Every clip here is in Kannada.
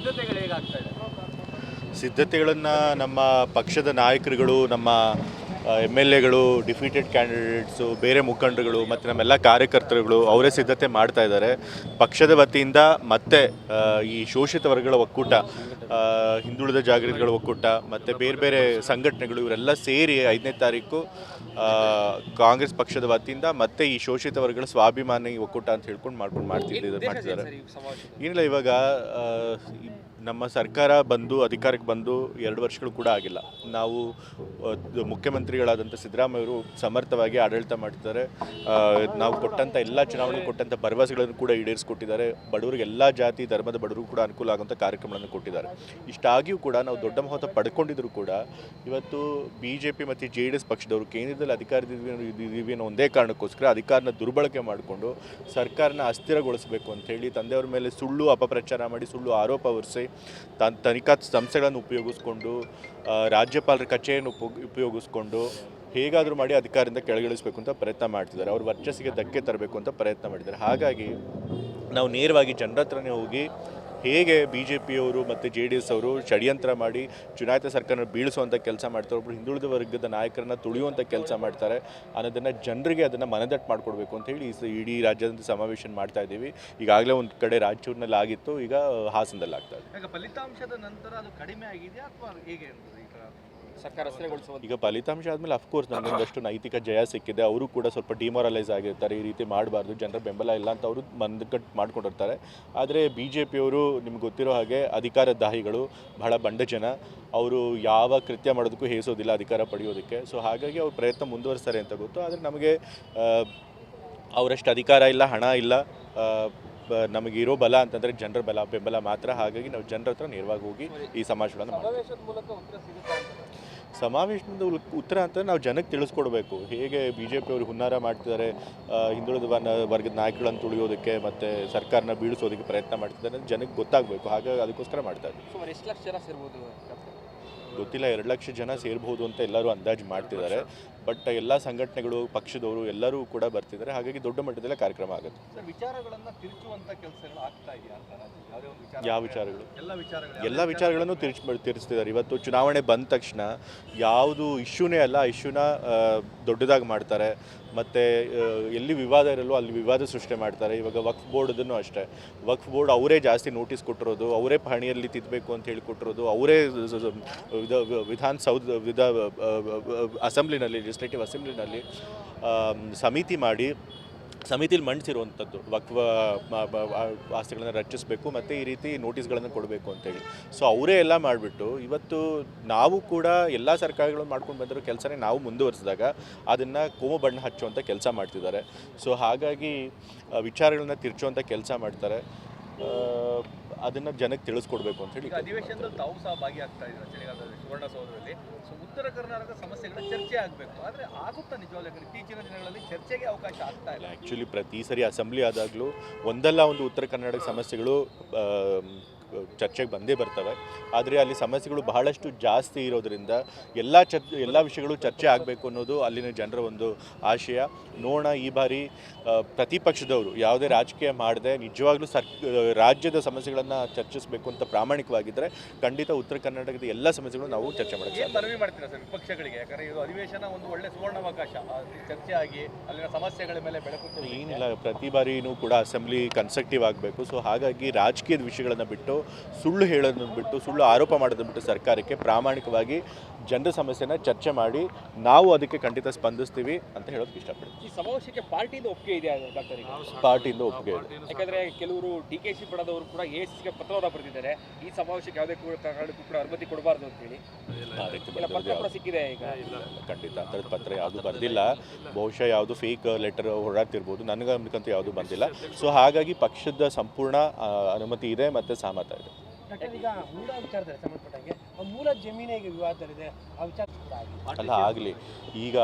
ಸಿದ್ಧತೆಗಳು ಹೇಗಾಗ್ತಾ ಇದೆ? ಸಿದ್ಧತೆಗಳನ್ನು ನಮ್ಮ ಪಕ್ಷದ ನಾಯಕರುಗಳು, ನಮ್ಮ MLAಗಳು, ಡಿಫೀಟೆಡ್ ಕ್ಯಾಂಡಿಡೇಟ್ಸು, ಬೇರೆ ಮುಖಂಡರುಗಳು ಮತ್ತು ನಮ್ಮೆಲ್ಲ ಕಾರ್ಯಕರ್ತರುಗಳು ಅವರೇ ಸಿದ್ಧತೆ ಮಾಡ್ತಾ ಇದ್ದಾರೆ. ಪಕ್ಷದ ವತಿಯಿಂದ ಮತ್ತೆ ಈ ಶೋಷಿತ ವರ್ಗಗಳ ಒಕ್ಕೂಟ, ಹಿಂದುಳಿದ ಜಾಗೃತಿಗಳ ಒಕ್ಕೂಟ ಮತ್ತು ಬೇರೆ ಬೇರೆ ಸಂಘಟನೆಗಳು ಇವರೆಲ್ಲ ಸೇರಿ 5ನೇ ತಾರೀಕು ಕಾಂಗ್ರೆಸ್ ಪಕ್ಷದ ವತಿಯಿಂದ ಮತ್ತೆ ಈ ಶೋಷಿತ ವರ್ಗಗಳ ಸ್ವಾಭಿಮಾನಿ ಒಕ್ಕೂಟ ಅಂತ ಹೇಳ್ಕೊಂಡು ಮಾಡ್ತಿದ್ದಾರೆ. ಏನಿಲ್ಲ, ಇವಾಗ ನಮ್ಮ ಸರ್ಕಾರ ಬಂದು ಅಧಿಕಾರಕ್ಕೆ ಬಂದು 2 ವರ್ಷಗಳು ಕೂಡ ಆಗಿಲ್ಲ. ನಾವು ಮುಖ್ಯಮಂತ್ರಿಗಳಾದಂಥ ಸಿದ್ದರಾಮಯ್ಯವರು ಸಮರ್ಥವಾಗಿ ಆಡಳಿತ ಮಾಡ್ತಿದ್ದಾರೆ. ನಾವು ಕೊಟ್ಟಂಥ ಎಲ್ಲ ಚುನಾವಣೆಗೆ ಕೊಟ್ಟಂಥ ಭರವಸೆಗಳನ್ನು ಕೂಡ ಈಡೇರಿಸಿಕೊಟ್ಟಿದ್ದಾರೆ. ಬಡವರಿಗೆ ಎಲ್ಲ ಜಾತಿ ಧರ್ಮದ ಬಡವರಿಗೂ ಕೂಡ ಅನುಕೂಲ ಆಗುವಂಥ ಕಾರ್ಯಕ್ರಮಗಳನ್ನು ಕೊಟ್ಟಿದ್ದಾರೆ. ಇಷ್ಟಾಗಿಯೂ ಕೂಡ ನಾವು ದೊಡ್ಡ ಮಹತ್ವ ಪಡ್ಕೊಂಡಿದ್ರು ಕೂಡ ಇವತ್ತು BJP ಮತ್ತು JDS ಪಕ್ಷದವರು ಕೇಂದ್ರದಲ್ಲಿ ಅಧಿಕಾರದಿದ್ದೀವಿ ಅನ್ನೋ ಒಂದೇ ಕಾರಣಕ್ಕೋಸ್ಕರ ಅಧಿಕಾರನ ದುರ್ಬಳಕೆ ಮಾಡಿಕೊಂಡು ಸರ್ಕಾರನ ಅಸ್ಥಿರಗೊಳಿಸಬೇಕು ಅಂಥೇಳಿ ತಂದೆಯವ್ರ ಮೇಲೆ ಸುಳ್ಳು ಅಪಪ್ರಚಾರ ಮಾಡಿ, ಸುಳ್ಳು ಆರೋಪ ಹೊರಿಸಿ, ತನಿಖಾ ಸಂಸ್ಥೆಗಳನ್ನು ಉಪಯೋಗಿಸ್ಕೊಂಡು, ರಾಜ್ಯಪಾಲರ ಕಚೇರಿಯನ್ನು ಉಪಯೋಗಿಸ್ಕೊಂಡು ಹೇಗಾದರೂ ಮಾಡಿ ಅಧಿಕಾರದಿಂದ ಕೆಳಗಿಳಿಸಬೇಕು ಅಂತ ಪ್ರಯತ್ನ ಮಾಡ್ತಿದ್ದಾರೆ. ಅವ್ರ ವರ್ಚಸ್ಸಿಗೆ ಧಕ್ಕೆ ತರಬೇಕು ಅಂತ ಪ್ರಯತ್ನ ಮಾಡಿದ್ದಾರೆ. ಹಾಗಾಗಿ ನಾವು ನೇರವಾಗಿ ಜನರ ಹತ್ರನೇ ಹೋಗಿ ಹೇಗೆ BJPಯವರು ಮತ್ತು JDS ಅವರು ಷಡ್ಯಂತ್ರ ಮಾಡಿ ಚುನಾಯಿತ ಸರ್ಕಾರನ ಬೀಳಿಸುವಂಥ ಕೆಲಸ ಮಾಡ್ತಾರೆ, ಒಬ್ಬರು ಹಿಂದುಳಿದ ವರ್ಗದ ನಾಯಕರನ್ನ ತುಳಿಯುವಂಥ ಕೆಲಸ ಮಾಡ್ತಾರೆ ಅನ್ನೋದನ್ನು ಜನರಿಗೆ ಅದನ್ನು ಮನದಟ್ಟು ಮಾಡಿಕೊಡ್ಬೇಕು ಅಂತ ಹೇಳಿ ಇಡೀ ರಾಜ್ಯದ ಸಮಾವೇಶ ಮಾಡ್ತಾ ಇದ್ದೀವಿ. ಈಗಾಗಲೇ ಒಂದು ಕಡೆ ರಾಯಚೂರಿನಲ್ಲಿ ಆಗಿತ್ತು, ಈಗ ಹಾಸನದಲ್ಲಿ ಆಗ್ತಾ ಇದೆ. ಈಗ ಫಲಿತಾಂಶದ ನಂತರ ಅದು ಕಡಿಮೆ ಆಗಿದೆಯಾ ಅಥವಾ ಹೇಗೆ ಸರ್ಕಾರ ಅಸ್ಥಿರಗೊಳಿಸುವುದು? ಈಗ ಫಲಿತಾಂಶ ಆದಮೇಲೆ ಅಫ್ಕೋರ್ಸ್ ನಮಗೊಂದಷ್ಟು ನೈತಿಕ ಜಯ ಸಿಕ್ಕಿದೆ. ಅವರು ಕೂಡ ಸ್ವಲ್ಪ ಡಿಮೋರಲೈಸ್ ಆಗಿರ್ತಾರೆ, ಈ ರೀತಿ ಮಾಡಬಾರ್ದು, ಜನರ ಬೆಂಬಲ ಇಲ್ಲ ಅಂತ ಅವರು ಮನದಟ್ಟು ಮಾಡ್ಕೊಂಡಿರ್ತಾರೆ. ಆದರೆ BJPಯವರು ನಿಮ್ಗೆ ಗೊತ್ತಿರೋ ಹಾಗೆ ಅಧಿಕಾರದಾಹಿಗಳು, ಬಹಳ ಬಂಡ ಜನ. ಅವರು ಯಾವ ಕೃತ್ಯ ಮಾಡೋದಕ್ಕೂ ಹೇಸೋದಿಲ್ಲ ಅಧಿಕಾರ ಪಡೆಯೋದಕ್ಕೆ. ಸೊ ಹಾಗಾಗಿ ಅವ್ರು ಪ್ರಯತ್ನ ಮುಂದುವರಿಸ್ತಾರೆ ಅಂತ ಗೊತ್ತು. ಆದರೆ ನಮಗೆ ಅವರಷ್ಟು ಅಧಿಕಾರ ಇಲ್ಲ, ಹಣ ಇಲ್ಲ. ನಮಗಿರೋ ಬಲ ಅಂತಂದರೆ ಜನರ ಬೆಂಬಲ ಮಾತ್ರ. ಹಾಗಾಗಿ ನಾವು ಜನರ ಹತ್ರ ನೇರವಾಗಿ ಹೋಗಿ ಈ ಸಮಾವೇಶಗಳನ್ನು ಸಮಾವೇಶದ ಉತ್ತರ ಅಂತ ನಾವು ಜನಕ್ಕೆ ತಿಳಿಸ್ಕೊಡ್ಬೇಕು. ಹೇಗೆ BJPಯವರು ಹುನ್ನಾರ ಮಾಡ್ತಿದ್ದಾರೆ, ಹಿಂದುಳಿದ ವರ್ಗದ ನಾಯಕಗಳನ್ನು ತುಳಿಯೋದಕ್ಕೆ ಮತ್ತು ಸರ್ಕಾರನ ಬೀಳಿಸೋದಕ್ಕೆ ಪ್ರಯತ್ನ ಮಾಡ್ತಿದ್ದಾರೆ ಅಂತ ಜನಕ್ಕೆ ಗೊತ್ತಾಗಬೇಕು. ಹಾಗಾಗಿ ಅದಕ್ಕೋಸ್ಕರ ಮಾಡ್ತಾ ಇದ್ದೀವಿ. ಎಷ್ಟು ಲಕ್ಷ ಜನ ಸೇರ್ಬೋದು ಗೊತ್ತಿಲ್ಲ, 2 ಲಕ್ಷ ಜನ ಸೇರ್ಬೋದು ಅಂತ ಎಲ್ಲರೂ ಅಂದಾಜು ಮಾಡ್ತಿದ್ದಾರೆ. ಬಟ್ ಎಲ್ಲ ಸಂಘಟನೆಗಳು, ಪಕ್ಷದವರು ಎಲ್ಲರೂ ಕೂಡ ಬರ್ತಿದ್ದಾರೆ. ಹಾಗಾಗಿ ದೊಡ್ಡ ಮಟ್ಟದಲ್ಲೇ ಕಾರ್ಯಕ್ರಮ ಆಗುತ್ತೆ. ವಿಚಾರಗಳನ್ನು ತಿರುಚುವಂಥ ಕೆಲಸಗಳು ಆಗ್ತಾ ಇದೆಯಾ ಅಂತ? ಯಾವ ವಿಚಾರಗಳು? ಎಲ್ಲ ವಿಚಾರಗಳನ್ನು ತಿರುಚ್ತಿದ್ದಾರೆ. ಇವತ್ತು ಚುನಾವಣೆ ಬಂದ ತಕ್ಷಣ ಯಾವುದು ಇಶ್ಯೂನೇ ಅಲ್ಲ, ಇಶ್ಯೂನ ದೊಡ್ಡದಾಗಿ ಮಾಡ್ತಾರೆ. ಮತ್ತು ಎಲ್ಲಿ ವಿವಾದ ಇರಲ್ಲೋ ಅಲ್ಲಿ ವಿವಾದ ಸೃಷ್ಟಿ ಮಾಡ್ತಾರೆ. ಇವಾಗ ವಕ್ಫ್ ಬೋರ್ಡದನ್ನು ಅಷ್ಟೇ, ವಕ್ಫ್ ಬೋರ್ಡ್ ಅವರೇ ಜಾಸ್ತಿ ನೋಟಿಸ್ ಕೊಟ್ಟಿರೋದು, ಅವರೇ ಪಹಣಿಯಲ್ಲಿ ತಿದ್ದಬೇಕು ಅಂತ ಹೇಳಿ ಕೊಟ್ಟಿರೋದು, ಅವರೇ ಅಸೆಂಬ್ಲಿನಲ್ಲಿ, ಲೆಜಿಸ್ಲೇಟಿವ್ ಅಸೆಂಬ್ಲಿನಲ್ಲಿ ಸಮಿತಿಲಿ ಮಂಡಿಸಿರುವಂಥದ್ದು ವಕ್ಫ್ ಆಸ್ತಿಗಳನ್ನು ರಚಿಸಬೇಕು ಮತ್ತು ಈ ರೀತಿ ನೋಟಿಸ್ಗಳನ್ನು ಕೊಡಬೇಕು ಅಂತೇಳಿ. ಸೊ ಅವರೇ ಎಲ್ಲ ಮಾಡಿಬಿಟ್ಟು ಇವತ್ತು ನಾವು ಕೂಡ ಎಲ್ಲ ಸರ್ಕಾರಗಳು ಮಾಡ್ಕೊಂಡು ಬಂದಿರೋ ಕೆಲಸನೇ ನಾವು ಮುಂದುವರಿಸಿದಾಗ ಅದನ್ನು ಕೋಮು ಬಣ್ಣ ಹಚ್ಚುವಂಥ ಕೆಲಸ ಮಾಡ್ತಿದ್ದಾರೆ. ಸೊ ಹಾಗಾಗಿ ವಿಚಾರಗಳನ್ನ ತಿರ್ಚುವಂಥ ಕೆಲಸ ಮಾಡ್ತಾರೆ. ಅದನ್ನು ಜನಕ್ಕೆ ತಿಳಿಸ್ಕೊಡ್ಬೇಕು ಅಂತ ಹೇಳಿ. ಅಧಿವೇಶನದಲ್ಲಿ ತಾವು ಸಹ ಭಾಗಿಯಾಗ್ತಾ ಇದ್ದಾರೆ ಚಳಿಗಾಲದಲ್ಲಿ ಸುವರ್ಣಸೌಧದಲ್ಲಿ. ಸೊ ಉತ್ತರ ಕರ್ನಾಟಕದ ಸಮಸ್ಯೆಗಳ ಚರ್ಚೆ ಆಗಬೇಕು, ಆದರೆ ಆಗುತ್ತಾ ನಿಜವಾಗ್ಲೂ? ಇತ್ತೀಚಿನ ದಿನಗಳಲ್ಲಿ ಚರ್ಚೆಗೆ ಅವಕಾಶ ಆಗ್ತಾ ಇಲ್ಲ. ಆ್ಯಕ್ಚುಲಿ ಪ್ರತಿ ಸರಿ ಅಸೆಂಬ್ಲಿ ಆದಾಗಲೂ ಒಂದಲ್ಲ ಒಂದು ಉತ್ತರ ಕರ್ನಾಟಕ ಸಮಸ್ಯೆಗಳು ಚರ್ಚೆಗೆ ಬಂದೇ ಬರ್ತವೆ. ಆದರೆ ಅಲ್ಲಿ ಸಮಸ್ಯೆಗಳು ಬಹಳಷ್ಟು ಜಾಸ್ತಿ ಇರೋದರಿಂದ ಎಲ್ಲ ವಿಷಯಗಳು ಚರ್ಚೆ ಆಗಬೇಕು ಅನ್ನೋದು ಅಲ್ಲಿನ ಜನರ ಒಂದು ಆಶಯ. ನೋಡೋಣ, ಈ ಬಾರಿ ಪ್ರತಿಪಕ್ಷದವರು ಯಾವುದೇ ರಾಜಕೀಯ ಮಾಡದೆ ನಿಜವಾಗ್ಲೂ ರಾಜ್ಯದ ಸಮಸ್ಯೆಗಳನ್ನು ಚರ್ಚಿಸಬೇಕು ಅಂತ ಪ್ರಾಮಾಣಿಕವಾಗಿದ್ದರೆ ಖಂಡಿತ ಉತ್ತರ ಕರ್ನಾಟಕದ ಎಲ್ಲ ಸಮಸ್ಯೆಗಳು ನಾವು ಚರ್ಚೆ ಮಾಡೋಕ್ಕೆ ಮನವಿ ಮಾಡ್ತೀರಾ ಸರ್ ವಿಪಕ್ಷಗಳಿಗೆ? ಯಾಕಂದರೆ ಇದು ಅಧಿವೇಶನ ಒಂದು ಒಳ್ಳೆ ಸುವರ್ಣಾವಕಾಶ, ಚರ್ಚೆ ಆಗಿ ಅಲ್ಲಿನ ಸಮಸ್ಯೆಗಳ ಮೇಲೆ ಬೆಳಕು. ಏನಿಲ್ಲ, ಪ್ರತಿ ಬಾರಿನೂ ಕೂಡ ಅಸೆಂಬ್ಲಿ ಕನ್ಸ್ಟ್ರಕ್ಟಿವ್ ಆಗಬೇಕು. ಸೊ ಹಾಗಾಗಿ ರಾಜಕೀಯದ ವಿಷಯಗಳನ್ನು ಬಿಟ್ಟು, ಸುಳ್ಳು ಹೇಳೋದನ್ನು ಬಿಟ್ಟು, ಸುಳ್ಳು ಆರೋಪ ಮಾಡೋದನ್ನು ಬಿಟ್ಟು ಸರ್ಕಾರಕ್ಕೆ ಪ್ರಾಮಾಣಿಕವಾಗಿ ಜನರ ಸಮಸ್ಯೆನ ಚರ್ಚೆ ಮಾಡಿ ನಾವು ಅದಕ್ಕೆ ಖಂಡಿತ ಸ್ಪಂದಿಸ್ತೀವಿ ಅಂತ ಹೇಳೋದಕ್ಕೆ ಇಷ್ಟಪಡ್ತೀನಿ. ಈ ಸಮಾವೇಶಕ್ಕೆ ಪಾರ್ಟಿಯಿಂದ ಒಪ್ಪಿಗೆ ಇದೆಯಾ ಡಾಕ್ಟರ್? ಪಾರ್ಟಿಯಿಂದ ಒಪ್ಪಿಗೆ ಇದೆ. ಯಾಕಂದರೆ ಕೆಲವರು DKC ಪಡೆದವರು ಕೂಡ ACCಗೆ ಪತ್ರವನ್ನು ಬರೆದಿದ್ದಾರೆ, ಈ ಸಮಾವೇಶಕ್ಕೆ ಯಾವುದೇ ಕಾರಣಕ್ಕೂ ಕೂಡ ಅನುಮತಿ ಕೊಡಬಾರ್ದು ಅಂತೇಳಿ. ಪತ್ರ ಸಿಕ್ಕಿದೆ ಈಗ? ಖಂಡಿತ ಆ ಥರದ ಪತ್ರ ಯಾವುದು ಬಂದಿಲ್ಲ. ಬಹುಶಃ ಯಾವುದು ಫೇಕ್ ಲೆಟರ್ ಹೊರಡ್ತಿರ್ಬೋದು, ನನಗಂತೂ ಯಾವುದು ಬಂದಿಲ್ಲ. ಸೊ ಹಾಗಾಗಿ ಪಕ್ಷದ ಸಂಪೂರ್ಣ ಅನುಮತಿ ಇದೆ ಮತ್ತು ಸಹಮತ ಇದೆ. ಈಗ ಮೂಲ ವಿಚಾರದಲ್ಲಿ ಸಂಬಂಧಪಟ್ಟಂಗೆ ಮೂಲ ಜಮೀನಿಗೆ ವಿವಾದದಲ್ಲಿದೆ, ಆ ವಿಚಾರ ಅಲ್ಲ ಆಗಲಿ. ಈಗ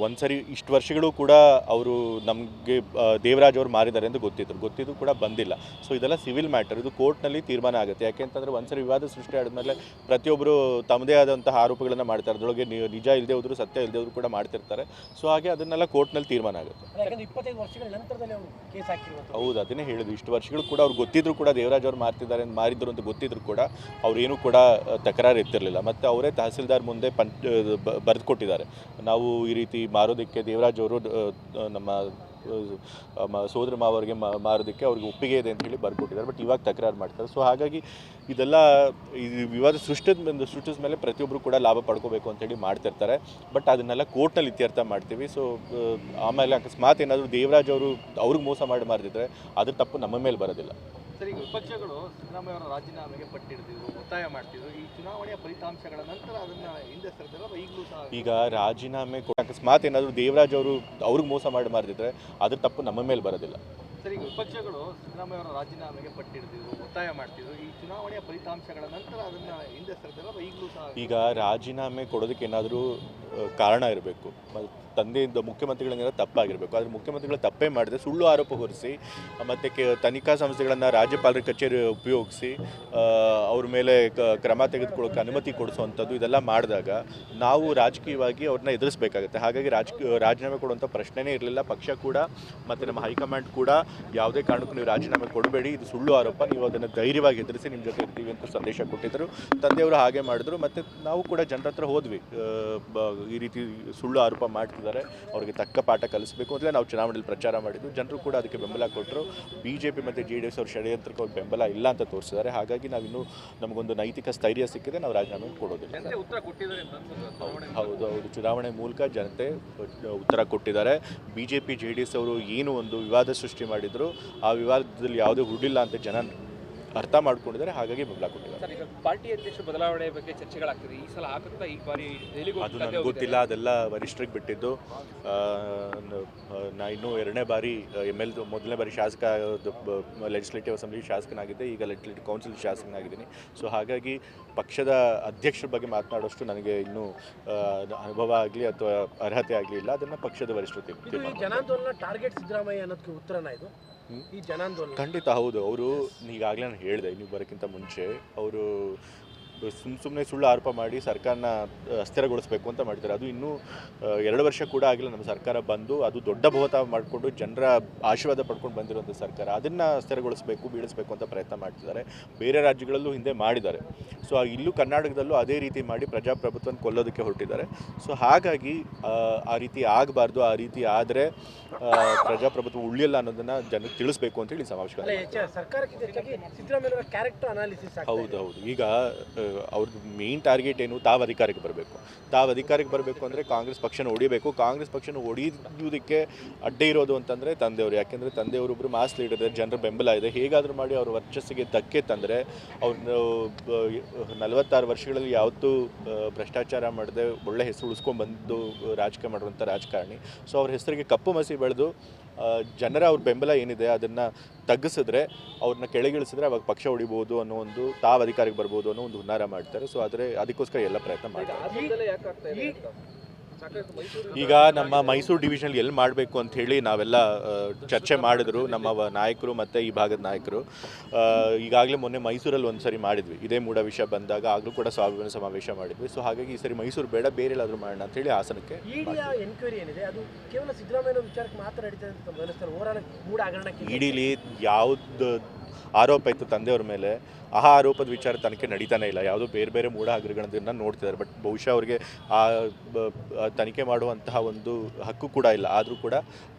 ಒಂದ್ಸರಿ ಇಷ್ಟು ವರ್ಷಗಳು ಕೂಡ ಅವರು ನಮಗೆ ದೇವರಾಜ್ ಅವರು ಮಾರಿದ್ದಾರೆ ಅಂತ ಗೊತ್ತಿದ್ದು ಕೂಡ ಬಂದಿಲ್ಲ. ಸೊ ಇದೆಲ್ಲ ಸಿವಿಲ್ ಮ್ಯಾಟರ್, ಇದು ಕೋರ್ಟ್ನಲ್ಲಿ ತೀರ್ಮಾನ ಆಗುತ್ತೆ. ಯಾಕೆಂತಂದರೆ ಒಂದ್ಸರಿ ವಿವಾದ ಸೃಷ್ಟಿ ಆದಮೇಲೆ ಪ್ರತಿಯೊಬ್ಬರು ತಮ್ಮದೇ ಆದಂತಹ ಆರೋಪಗಳನ್ನು ಮಾಡ್ತಾರೆ. ಅದರೊಳಗೆ ನಿಜ ಇಲ್ಲದೆ ಹೋದ್ರು ಸತ್ಯ ಇಲ್ಲದೆ ಹೋದ್ರು ಕೂಡ ಮಾಡ್ತಿರ್ತಾರೆ. ಸೊ ಹಾಗೆ ಅದನ್ನೆಲ್ಲ ಕೋರ್ಟ್ನಲ್ಲಿ ತೀರ್ಮಾನ ಆಗುತ್ತೆ. 25 ವರ್ಷಗಳ ನಂತರದಲ್ಲಿ ಅವರು ಕೇಸ್ ಹಾಕಿರುವಂಥದ್ದು. ಹೌದು, ಅದನ್ನೇ ಹೇಳಿದ್ರು. ಇಷ್ಟು ವರ್ಷಗಳು ಕೂಡ ಅವ್ರು ಗೊತ್ತಿದ್ರು ಕೂಡ ದೇವರಾಜ್ ಅವ್ರು ಮಾರಿದ್ರು ಅಂತ ಗೊತ್ತಿದ್ರು ಕೂಡ ಅವ್ರೇನು ಕೂಡ ತಕರಾರು ಎತ್ತಿರಲಿಲ್ಲ. ಮತ್ತು ಅವರೇ ತಹಸೀಲ್ದಾರ್ ಮುಂದೆ ಬರೆದು ಕೊಟ್ಟಿದ್ದಾರೆ, ನಾವು ಈ ರೀತಿ ಮಾರೋದಕ್ಕೆ ದೇವರಾಜ್ ಅವರು ನಮ್ಮ ಸೋದರ ಮಾವರಿಗೆ ಮಾರೋದಕ್ಕೆ ಅವ್ರಿಗೆ ಒಪ್ಪಿಗೆ ಇದೆ ಅಂತ ಹೇಳಿ ಬರ್ಕೊಟ್ಟಿದ್ದಾರೆ. ಬಟ್ ಇವಾಗ ತಕರಾರು ಮಾಡ್ತಾರೆ. ಸೊ ಹಾಗಾಗಿ ಇದೆಲ್ಲ ಈ ವಿವಾದ ಸೃಷ್ಟಿಸಿದ ಮೇಲೆ ಪ್ರತಿಯೊಬ್ಬರು ಕೂಡ ಲಾಭ ಪಡ್ಕೋಬೇಕು ಅಂತೇಳಿ ಮಾಡ್ತಿರ್ತಾರೆ. ಬಟ್ ಅದನ್ನೆಲ್ಲ ಕೋರ್ಟ್ನಲ್ಲಿ ಇತ್ಯರ್ಥ ಮಾಡ್ತೀವಿ. ಸೊ ಆಮೇಲೆ ಅಕಸ್ಮಾತ್ ಏನಾದರೂ ದೇವರಾಜ್ ಅವರು ಅವ್ರಿಗೆ ಮೋಸ ಮಾಡಿ ಮಾರಿದ್ರೆ ಅದ್ರ ತಪ್ಪು ನಮ್ಮ ಮೇಲೆ ಬರೋದಿಲ್ಲ. ಸರ್, ಈಗ ವಿಪಕ್ಷಗಳು ಸಿದ್ದರಾಮಯ್ಯ ಅವರ ರಾಜೀನಾಮೆಗೆ ಪಟ್ಟಿಡ್ತಿದ್ರು, ಒತ್ತಾಯ ಮಾಡ್ತಿದ್ರು. ಈ ಚುನಾವಣೆಯ ಫಲಿತಾಂಶಗಳ ನಂತರ ಅದನ್ನ ಹಿಂದೆ ಸರಿದಲ್ಲ, ಈಗಲೂ ಸಹ ಈಗ ರಾಜೀನಾಮೆ ಅಕಸ್ಮಾತ್ ಏನಾದರೂ ದೇವರಾಜ್ ಅವರು ಅವ್ರಿಗೆ ಮೋಸ ಮಾಡಿ ಮಾರಿದ್ರೆ ಅದ್ರ ತಪ್ಪು ನಮ್ಮ ಮೇಲೆ ಬರೋದಿಲ್ಲ. ಸರ್, ಈಗ ವಿಪಕ್ಷಗಳು ಸಿದ್ದರಾಮಯ್ಯ ಅವರ ರಾಜೀನಾಮೆಗೆ ಪಟ್ಟಿಡ್ತಿದ್ರು, ಒತ್ತಾಯ ಮಾಡ್ತಿದ್ರು. ಈ ಚುನಾವಣೆಯ ಫಲಿತಾಂಶಗಳ ನಂತರ ಅದನ್ನ ಹಿಂದೆ ಸರಿದಲ್ಲ, ಈಗಲೂ ಸಹ ಈಗ ರಾಜೀನಾಮೆ ಕೊಡೋದಕ್ಕೆ ಏನಾದರೂ ಕಾರಣ ಇರಬೇಕು. ತಂದೆಯಿಂದ ಮುಖ್ಯಮಂತ್ರಿಗಳಿಂದ ತಪ್ಪಾಗಿರಬೇಕು. ಆದರೆ ಮುಖ್ಯಮಂತ್ರಿಗಳು ತಪ್ಪೇ ಮಾಡಿದೆ ಸುಳ್ಳು ಆರೋಪ ಹೊರಿಸಿ ಮತ್ತು ತನಿಖಾ ಸಂಸ್ಥೆಗಳನ್ನು ರಾಜ್ಯಪಾಲರ ಕಚೇರಿ ಉಪಯೋಗಿಸಿ ಅವ್ರ ಮೇಲೆ ಕ್ರಮ ತೆಗೆದುಕೊಳ್ಳೋಕೆ ಅನುಮತಿ ಕೊಡಿಸುವಂಥದ್ದು ಇದೆಲ್ಲ ಮಾಡಿದಾಗ ನಾವು ರಾಜಕೀಯವಾಗಿ ಅವ್ರನ್ನ ಎದುರಿಸಬೇಕಾಗುತ್ತೆ. ಹಾಗಾಗಿ ರಾಜೀನಾಮೆ ಕೊಡುವಂಥ ಪ್ರಶ್ನೆನೇ ಇರಲಿಲ್ಲ. ಪಕ್ಷ ಕೂಡ ಮತ್ತು ನಮ್ಮ ಹೈಕಮಾಂಡ್ ಕೂಡ ಯಾವುದೇ ಕಾರಣಕ್ಕೂ ನೀವು ರಾಜೀನಾಮೆ ಕೊಡಬೇಡಿ, ಇದು ಸುಳ್ಳು ಆರೋಪ, ನೀವು ಅದನ್ನು ಧೈರ್ಯವಾಗಿ ಎದುರಿಸಿ ನಿಮ್ಮ ಜೊತೆ ಇರ್ತೀವಿ ಅಂತ ಸಂದೇಶ ಕೊಟ್ಟಿದ್ದರು. ತಂದೆಯವರು ಹಾಗೆ ಮಾಡಿದ್ರು. ಮತ್ತು ನಾವು ಕೂಡ ಜನರ ಹತ್ರ ಹೋದ್ವಿ, ಈ ರೀತಿ ಸುಳ್ಳು ಆರೋಪ ಮಾಡ್ತಿದ್ದಾರೆ, ಅವರಿಗೆ ತಕ್ಕ ಪಾಠ ಕಲಿಸಬೇಕು ಅಂತಲೇ ನಾವು ಚುನಾವಣೆಯಲ್ಲಿ ಪ್ರಚಾರ ಮಾಡಿದ್ದು. ಜನರು ಕೂಡ ಅದಕ್ಕೆ ಬೆಂಬಲ ಕೊಟ್ಟರು. BJP ಮತ್ತು JDS ಅವ್ರ ಷಡ್ಯಂತ್ರಕ್ಕೆ ಅವ್ರ ಬೆಂಬಲ ಇಲ್ಲ ಅಂತ ತೋರಿಸಿದ್ದಾರೆ. ಹಾಗಾಗಿ ನಾವಿನ್ನೂ ನಮಗೊಂದು ನೈತಿಕ ಸ್ಥೈರ್ಯ ಸಿಕ್ಕಿದೆ, ನಾವು ರಾಜೀನಾಮೆ ಕೊಡೋದಿಲ್ಲ. ಹೌದು, ಚುನಾವಣೆ ಮೂಲಕ ಜನತೆ ಉತ್ತರ ಕೊಟ್ಟಿದ್ದಾರೆ. BJP JDS ಅವರು ಏನು ಒಂದು ವಿವಾದ ಸೃಷ್ಟಿ ಮಾಡಿದ್ರು, ಆ ವಿವಾದದಲ್ಲಿ ಯಾವುದೇ ಹುಡಿಲ್ಲ ಅಂತ ಜನ ಅರ್ಥ ಮಾಡ್ಕೊಂಡಿದ್ದಾರೆ. ಹಾಗಾಗಿ ಬೆಂಬಲ ಕೊಟ್ಟಿದ್ದಾರೆ. ಈಗ ಪಾರ್ಟಿ ಅಧ್ಯಕ್ಷ ಬದಲಾವಣೆ ಬಗ್ಗೆ ಚರ್ಚೆಗಳಾಗ್ತಿದೆ. ಈ ಸಲ ಆಗುತ್ತಾ? ಈ ಬಾರಿ ಅದು ನನಗೆ ಗೊತ್ತಿಲ್ಲ, ಅದೆಲ್ಲ ವರಿಷ್ಠರಿಗೆ ಬಿಟ್ಟಿದ್ದು. ನಾ ಇನ್ನೂ 2ನೇ ಬಾರಿ ಮೊದಲನೇ ಬಾರಿ ಶಾಸಕ ಲೆಜಿಸ್ಲೇಟಿವ್ ಅಸೆಂಬ್ಲಿ ಶಾಸಕನಾಗಿದ್ದೆ, ಈಗ ಲೆಜಿಸ್ಲೇಟಿವ್ ಕೌನ್ಸಿಲ್ ಶಾಸಕನಾಗಿದ್ದೀನಿ. ಸೊ ಹಾಗಾಗಿ ಪಕ್ಷದ ಅಧ್ಯಕ್ಷರ ಬಗ್ಗೆ ಮಾತನಾಡೋಷ್ಟು ನನಗೆ ಇನ್ನೂ ಅನುಭವ ಆಗಲಿ ಅಥವಾ ಅರ್ಹತೆ ಆಗಲಿ ಇಲ್ಲ. ಅದನ್ನು ಪಕ್ಷದ ವರಿಷ್ಠರು ಜನಾಂದೋಲನ ಟಾರ್ಗೆಟ್ ಸಿದ್ದರಾಮಯ್ಯ ಅನ್ನೋದಕ್ಕೆ ಉತ್ತರನ ಇದು? ಈ ಜನಾಂದೋಲನ ಖಂಡಿತ ಹೌದು. ಅವರು ಈಗಾಗಲೇ ನಾನು ಹೇಳಿದೆ, ನೀವು ಬರೋಕ್ಕಿಂತ ಮುಂಚೆ ಅವರು ಸುಮ್ಮನೆ ಸುಳ್ಳು ಆರೋಪ ಮಾಡಿ ಸರ್ಕಾರನ ಅಸ್ಥಿರಗೊಳಿಸಬೇಕು ಅಂತ ಮಾಡ್ತಾರೆ. ಅದು ಇನ್ನೂ 2 ವರ್ಷ ಕೂಡ ಆಗಿಲ್ಲ ನಮ್ಮ ಸರ್ಕಾರ ಬಂದು. ಅದು ದೊಡ್ಡ ಬಹುಮತ ಮಾಡಿಕೊಂಡು ಜನರ ಆಶೀರ್ವಾದ ಪಡ್ಕೊಂಡು ಬಂದಿರುವಂಥ ಸರ್ಕಾರ. ಅದನ್ನು ಅಸ್ಥಿರಗೊಳಿಸಬೇಕು, ಬೀಳಿಸಬೇಕು ಅಂತ ಪ್ರಯತ್ನ ಮಾಡ್ತಿದ್ದಾರೆ. ಬೇರೆ ರಾಜ್ಯಗಳಲ್ಲೂ ಹಿಂದೆ ಮಾಡಿದ್ದಾರೆ. ಸೊ ಇಲ್ಲೂ ಕರ್ನಾಟಕದಲ್ಲೂ ಅದೇ ರೀತಿ ಮಾಡಿ ಪ್ರಜಾಪ್ರಭುತ್ವನ ಕೊಲ್ಲೋದಕ್ಕೆ ಹೊರಟಿದ್ದಾರೆ. ಸೊ ಹಾಗಾಗಿ ಆ ರೀತಿ ಆಗಬಾರ್ದು. ಆ ರೀತಿ ಆದರೆ ಪ್ರಜಾಪ್ರಭುತ್ವ ಉಳಿಯಲ್ಲ ಅನ್ನೋದನ್ನು ಜನಕ್ಕೆ ತಿಳಿಸ್ಬೇಕು ಅಂತೇಳಿ ಸಮಾವೇಶ. ಸರ್ಕಾರಕ್ಕಿಂತ ಹೆಚ್ಚಾಗಿ ಸಿದ್ದರಾಮಯ್ಯ ಕ್ಯಾರೆಕ್ಟರ್ ಅನಾಲಿಸಿಸ್. ಹೌದು. ಈಗ ಅವ್ರದ್ದು ಮೇನ್ ಟಾರ್ಗೆಟ್ ಏನು? ತಾವು ಅಧಿಕಾರಕ್ಕೆ ಬರಬೇಕು ಅಂದರೆ ಕಾಂಗ್ರೆಸ್ ಪಕ್ಷನ ಹೊಡಿಬೇಕು. ಕಾಂಗ್ರೆಸ್ ಪಕ್ಷನ ಹೊಡೆಯೋದಕ್ಕೆ ಅಡ್ಡೆ ಇರೋದು ಅಂತಂದರೆ ತಂದೆಯವರು. ಯಾಕೆಂದರೆ ತಂದೆಯವರೊಬ್ಬರು ಮಾಸ್ ಲೀಡರ್, ಜನರ ಬೆಂಬಲ ಇದೆ. ಹೇಗಾದರೂ ಮಾಡಿ ಅವ್ರ ವರ್ಚಸ್ಸಿಗೆ ಧಕ್ಕೆ ತಂದರೆ ಅವ್ರನ್ನ 46 ವರ್ಷಗಳಲ್ಲಿ ಯಾವತ್ತೂ ಭ್ರಷ್ಟಾಚಾರ ಮಾಡದೆ ಒಳ್ಳೆ ಹೆಸರು ಉಳಿಸ್ಕೊಂಡ್ಬಂದು ರಾಜಕೀಯ ಮಾಡುವಂಥ ರಾಜಕಾರಣಿ. ಸೊ ಅವ್ರ ಹೆಸರಿಗೆ ಕಪ್ಪು ಮಸಿ ಬೆಳೆದು ಜನರ ಅವ್ರ ಬೆಂಬಲ ಏನಿದೆ ಅದನ್ನು ತಗ್ಗಿಸಿದ್ರೆ, ಅವ್ರನ್ನ ಕೆಳಗಿಳಿಸಿದ್ರೆ ಅವಾಗ ಪಕ್ಷ ಹೊಡಿಬೋದು ಅನ್ನೋ ಒಂದು, ತಾವು ಅಧಿಕಾರಕ್ಕೆ ಬರ್ಬೋದು ಅನ್ನೋ ಒಂದು ಹುನ್ನಾರ ಮಾಡ್ತಾರೆ. ಸೊ ಆದರೆ ಅದಕ್ಕೋಸ್ಕರ ಎಲ್ಲ ಪ್ರಯತ್ನ ಮಾಡ್ತಾರೆ. ಈಗ ನಮ್ಮ ಮೈಸೂರು ಡಿವಿಷನಲ್ಲಿ ಎಲ್ಲಿ ಮಾಡಬೇಕು ಅಂತ ಹೇಳಿ ನಾವೆಲ್ಲ ಚರ್ಚೆ ಮಾಡಿದ್ರು ನಮ್ಮ ನಾಯಕರು ಮತ್ತು ಈ ಭಾಗದ ನಾಯಕರು. ಈಗಾಗಲೇ ಮೊನ್ನೆ ಮೈಸೂರಲ್ಲಿ ಒಂದು ಸರಿ ಮಾಡಿದ್ವಿ, ಇದೇ ಮೂಢ ವಿಷಯ ಬಂದಾಗ. ಆಗಲೂ ಕೂಡ ಸ್ವಾಭಿಮಾನ ಸಮಾವೇಶ ಮಾಡಿದ್ವಿ. ಸೊ ಹಾಗಾಗಿ ಈ ಸರಿ ಮೈಸೂರು ಬೇಡ, ಬೇರೆ ಎಲ್ಲಾದರೂ ಮಾಡೋಣ ಅಂತೇಳಿ ಹಾಸನಕ್ಕೆ. ಎನ್ಕ್ವೈರಿ ಏನಿದೆ ಅದು ಕೇವಲ ಸಿದ್ದರಾಮಯ್ಯ ವಿಚಾರಕ್ಕೆ ಮಾತ್ರ ನಡೀತದೆ ಅಂತ ಗಮನಿಸ್ತಾರೆ. ಓವರಾಲ್ ಮೂಢ ಹಗರಣಕ್ಕೆ ಇಡೀಲಿ ಯಾವ್ದು ಆರೋಪ ಇತ್ತು ತಂದೆಯವ್ರ ಮೇಲೆ, ಆ ಆರೋಪದ ವಿಚಾರ ತನಿಖೆ ನಡೀತಾನೆ ಇಲ್ಲ. ಯಾವುದೋ ಬೇರೆ ಮೂಢ ಹಗರಣಗಳನ್ನ ನೋಡ್ತಿದ್ದಾರೆ. ಬಟ್ ಬಹುಶಃ ಅವರಿಗೆ ಆ ತನಿಖೆ ಮಾಡುವಂತಹ ಒಂದು ಹಕ್ಕು ಕೂಡ ಇಲ್ಲ. ಆದರೂ ಕೂಡ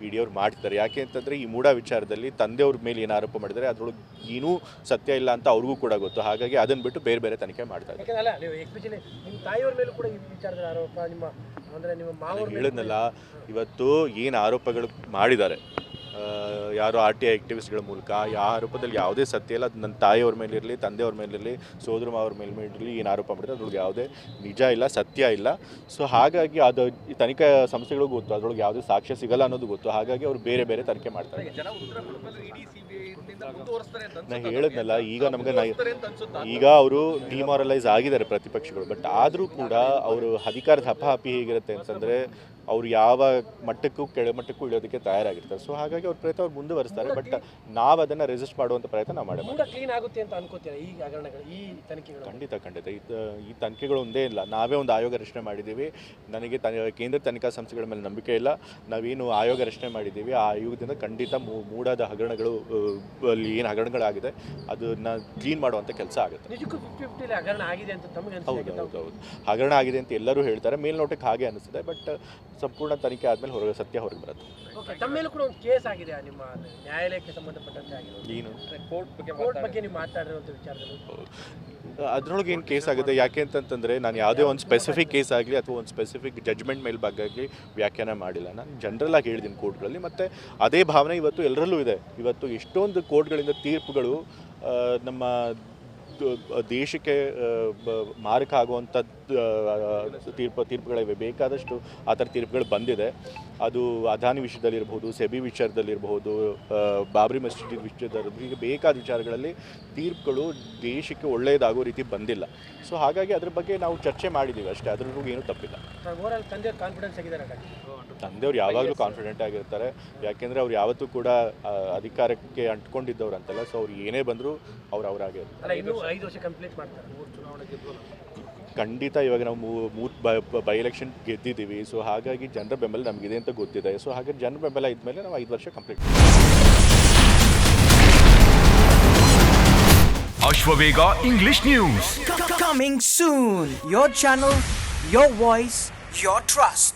ಇಡಿ ಅವ್ರು ಮಾಡ್ತಿದ್ದಾರೆ. ಯಾಕೆ ಅಂತಂದರೆ ಈ ಮೂಢ ವಿಚಾರದಲ್ಲಿ ತಂದೆಯವ್ರ ಮೇಲೆ ಏನು ಆರೋಪ ಮಾಡಿದ್ದಾರೆ ಅದರೊಳಗೆ ಏನೂ ಸತ್ಯ ಇಲ್ಲ ಅಂತ ಅವ್ರಿಗೂ ಕೂಡ ಗೊತ್ತು. ಹಾಗಾಗಿ ಅದನ್ನು ಬಿಟ್ಟು ಬೇರೆ ತನಿಖೆ ಮಾಡ್ತಾರೆ. ಯಾಕಂದ್ರೆ ನೀವು ಎಸ್ಪೆಷಲಿ ನಿಮ್ಮ ತಾಯಿಯವ್ರ ಮೇಲೂ ಕೂಡ ಈ ವಿಚಾರದ ಆರೋಪ, ನಿಮ್ಮ ಮಾವವ್ರ ಹೇಳಿದ್ನಲ್ಲ, ಇವತ್ತು ಏನು ಆರೋಪಗಳು ಮಾಡಿದ್ದಾರೆ ಯಾರೋ RTI ಆ್ಯಕ್ಟಿವಿಸ್ಟ್ಗಳ ಮೂಲಕ, ಆ ಆರೋಪದಲ್ಲಿ ಯಾವುದೇ ಸತ್ಯ ಇಲ್ಲ. ಅದು ನನ್ನ ತಾಯಿಯವ್ರ ಮೇಲಿರಲಿ, ತಂದೆಯವ್ರ ಮೇಲಿರಲಿ, ಸೋದರ ಮಾವ್ರ ಮೇಲಿರಲಿ ಏನು ಆರೋಪ ಮಾಡಿದ್ರೆ ಅದ್ರೊಳಗೆ ಯಾವುದೇ ನಿಜ ಇಲ್ಲ, ಸತ್ಯ ಇಲ್ಲ. ಸೊ ಹಾಗಾಗಿ ಅದು ತನಿಖಾ ಸಂಸ್ಥೆಗಳಿಗೂ ಗೊತ್ತು, ಅದ್ರೊಳಗೆ ಯಾವುದೇ ಸಾಕ್ಷ್ಯ ಸಿಗಲ್ಲ ಅನ್ನೋದು ಗೊತ್ತು. ಹಾಗಾಗಿ ಅವರು ಬೇರೆ ತನಿಖೆ ಮಾಡ್ತಾರೆ. ನಾನು ಹೇಳಿದ್ನಲ್ಲ, ಈಗ ಅವರು ಡಿಮಾರಲೈಸ್ ಆಗಿದ್ದಾರೆ ಪ್ರತಿಪಕ್ಷಗಳು. ಬಟ್ ಆದರೂ ಕೂಡ ಅವರು ಅಧಿಕಾರದ ಹಪಾಹಪಿ ಹೇಗಿರುತ್ತೆ ಅಂತಂದರೆ, ಅವ್ರು ಯಾವ ಮಟ್ಟಕ್ಕೂ ಕೆಳಮಟ್ಟಕ್ಕೂ ಇಳಿಯೋದಕ್ಕೆ ತಯಾರಾಗಿರ್ತಾರೆ. ಸೊ ಹಾಗಾಗಿ ಅವ್ರ ಪ್ರಯತ್ನ ಅವ್ರು ಮುಂದುವರಿಸ್ತಾರೆ. ಬಟ್ ನಾವು ಅದನ್ನು ರೆಸಿಸ್ಟ್ ಮಾಡುವಂಥ ಪ್ರಯತ್ನ ನಾವು ಮಾಡೇ ಕೂಡ ಕ್ಲೀನ್ ಆಗುತ್ತೆ ಅಂತ ಅನ್ಕೋತೀರಾ ಈ ಹಗರಣಗಳು, ಈ ತನಿಖೆಗಳು? ಖಂಡಿತ ಈ ತನಿಖೆಗಳು ಒಂದೇ ಇಲ್ಲ, ನಾವೇ ಒಂದು ಆಯೋಗ ರಚನೆ ಮಾಡಿದ್ದೀವಿ. ನನಗೆ ಕೇಂದ್ರ ತನಿಖಾ ಸಂಸ್ಥೆಗಳ ಮೇಲೆ ನಂಬಿಕೆ ಇಲ್ಲ. ನಾವೇನು ಆಯೋಗ ರಚನೆ ಮಾಡಿದ್ದೀವಿ, ಆ ಆಯೋಗದಿಂದ ಖಂಡಿತ ಮೂಡಾದ ಹಗರಣಗಳು ಅಲ್ಲಿ ಏನು ಹಗರಣಗಳಾಗಿದೆ ಅದನ್ನು ಕ್ಲೀನ್ ಮಾಡುವಂಥ ಕೆಲಸ ಆಗುತ್ತೆ. ನಿಜಕ್ಕೂ 50-50 ಹಗರಣ ಆಗಿದೆ ಅಂತ ತಮಗೆ ಅನ್ಸುತ್ತೆ? ಹೌದು, ಹಗರಣ ಆಗಿದೆ ಅಂತ ಎಲ್ಲರೂ ಹೇಳ್ತಾರೆ, ಮೇಲ್ನೋಟಕ್ಕೆ ಹಾಗೆ ಅನಿಸ್ತದೆ. ಬಟ್ ಸಂಪೂರ್ಣ ತನಿಖೆ ಆದಮೇಲೆ ಸತ್ಯ ಹೊರಗೆ ಬರುತ್ತೆ. ಓಕೆ, ತಮ್ಮ ಮೇಲೂ ಕೂಡ ಒಂದು ಕೇಸ್ ಆಗಿದೆ ನಿಮ್ಮ ನ್ಯಾಯಾಲಯಕ್ಕೆ ಸಂಬಂಧಪಟ್ಟಂತೆ ಆಗಿರೋದು. ಏನು ಕೋರ್ಟ್ ಬಗ್ಗೆ ನೀವು ಮಾತಾಡಿರುವಂಥ ವಿಚಾರದಲ್ಲಿ ಅದರೊಳಗೆ ಏನು ಕೇಸ್ ಆಗುತ್ತೆ, ಯಾಕೆ ಅಂತಂತಂದರೆ ನಾನು ಯಾವುದೇ ಒಂದು ಸ್ಪೆಸಿಫಿಕ್ ಕೇಸ್ ಆಗಲಿ ಅಥವಾ ಒಂದು ಸ್ಪೆಸಿಫಿಕ್ ಜಡ್ಜ್ಮೆಂಟ್ ಮೇಲೆ ಬಗ್ಗೆ ವ್ಯಾಖ್ಯಾನ ಮಾಡಿಲ್ಲ. ನಾನು ಜನರಲ್ ಆಗಿ ಹೇಳಿದ್ದೀನಿ ಕೋರ್ಟ್ಗಳಲ್ಲಿ, ಮತ್ತು ಅದೇ ಭಾವನೆ ಇವತ್ತು ಎಲ್ಲರಲ್ಲೂ ಇದೆ. ಇವತ್ತು ಎಷ್ಟೊಂದು ಕೋರ್ಟ್ಗಳಿಂದ ತೀರ್ಪುಗಳು ನಮ್ಮ ದೇಶಕ್ಕೆ ಮಾರಕ ಆಗುವಂಥ ತೀರ್ಪುಗಳಿವೆ. ಬೇಕಾದಷ್ಟು ಆ ಥರ ತೀರ್ಪುಗಳು ಬಂದಿದೆ. ಅದು ಅದಾನಿ ವಿಷಯದಲ್ಲಿರ್ಬೋದು, ಸೆಬಿ ವಿಚಾರದಲ್ಲಿರ್ಬೋದು, ಬಾಬ್ರಿ ಮಸೀದಿ ವಿಷಯದಲ್ಲಿ, ಹೀಗೆ ಬೇಕಾದ ವಿಚಾರಗಳಲ್ಲಿ ತೀರ್ಪುಗಳು ದೇಶಕ್ಕೆ ಒಳ್ಳೆಯದಾಗೋ ರೀತಿ ಬಂದಿಲ್ಲ. ಸೊ ಹಾಗಾಗಿ ಅದ್ರ ಬಗ್ಗೆ ನಾವು ಚರ್ಚೆ ಮಾಡಿದ್ದೀವಿ ಅಷ್ಟೇ, ಅದ್ರಲ್ಲೂ ಏನೂ ತಪ್ಪಿಲ್ಲ. ಓವರಾಲ್ ತಂದೆಯವ್ರು ಕಾನ್ಫಿಡೆನ್ಸ್ ಆಗಿದ್ದಾರೆ? ತಂದೆಯವ್ರು ಯಾವಾಗಲೂ ಕಾನ್ಫಿಡೆಂಟ್ ಆಗಿರ್ತಾರೆ, ಯಾಕೆಂದರೆ ಅವ್ರು ಯಾವತ್ತೂ ಕೂಡ ಅಧಿಕಾರಕ್ಕೆ ಅಂಟ್ಕೊಂಡಿದ್ದವ್ರು ಅಂತಲ್ಲ. ಸೊ ಅವ್ರು ಏನೇ ಬಂದರೂ ಅವರಾಗೇ ಇರ್ತಾರೆ. ಅಲ್ಲ, ಇನ್ನೂ 5 ವರ್ಷ ಕಂಪ್ಲೀಟ್ ಮಾಡ್ತಾರೆ. 3 ಚುನಾವಣೆ ಗೆದ್ದು ಖಂಡಿತ ಇವಾಗ ನಾವು 3 ಬೈ ಎಲೆಕ್ಷನ್ ಗೆದ್ದಿದ್ದೀವಿ. ಸೊ ಹಾಗಾಗಿ ಜನರ ಬೆಂಬಲ ನಮಗಿದೆ ಅಂತ ಗೊತ್ತಿದೆ. ಸೊ ಹಾಗಾಗಿ ಜನರ ಬೆಂಬಲ ಇದ್ಮೇಲೆ ನಾವು 5 ವರ್ಷ complete. Ashwavega English News. Coming soon. Your channel, your voice, your trust.